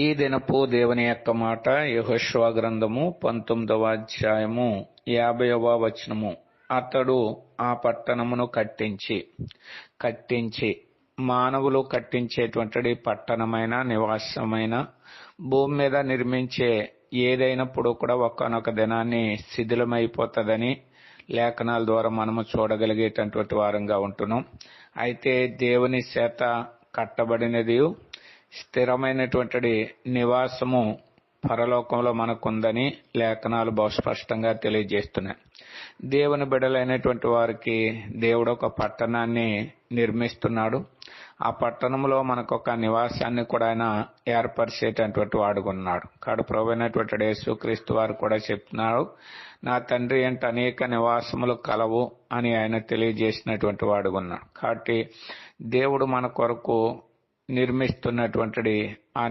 ఈ దినపు దేవుని యొక్క మాట యెహోషువ గ్రంథము 19వ అధ్యాయము 50వ వచనము. అతడు ఆ పట్టణమును కట్టించి మానవులు కట్టించేటువంటి పట్టణమైన నివాసమైన భూమి మీద నిర్మించే ఏదైనప్పుడు కూడా ఒకానొక దినాన్ని శిథిలమైపోతుందని లేఖనాల ద్వారా మనము చూడగలిగేటటువంటి వారంగా ఉంటున్నాం. అయితే దేవుని చేత కట్టబడినది స్థిరమైనటువంటి నివాసము పరలోకంలో మనకుందని లేఖనాలు బహుస్పష్టంగా తెలియజేస్తున్నాయి. దేవుని బిడ్డలైనటువంటి వారికి దేవుడు ఒక పట్టణాన్ని నిర్మిస్తున్నాడు. ఆ పట్టణంలో మనకు ఒక నివాసాన్ని కూడా ఆయన ఏర్పరిచేటటువంటి వాడుకున్నాడు. కాడు ప్రభువైనటువంటి యేసుక్రీస్తు వారు కూడా చెప్తున్నాడు, నా తండ్రి అంటే అనేక నివాసములు కలవు అని ఆయన తెలియజేసినటువంటి వాడుకున్నాడు. కాబట్టి దేవుడు మన కొరకు నిర్మిస్తున్నటువంటి ఆ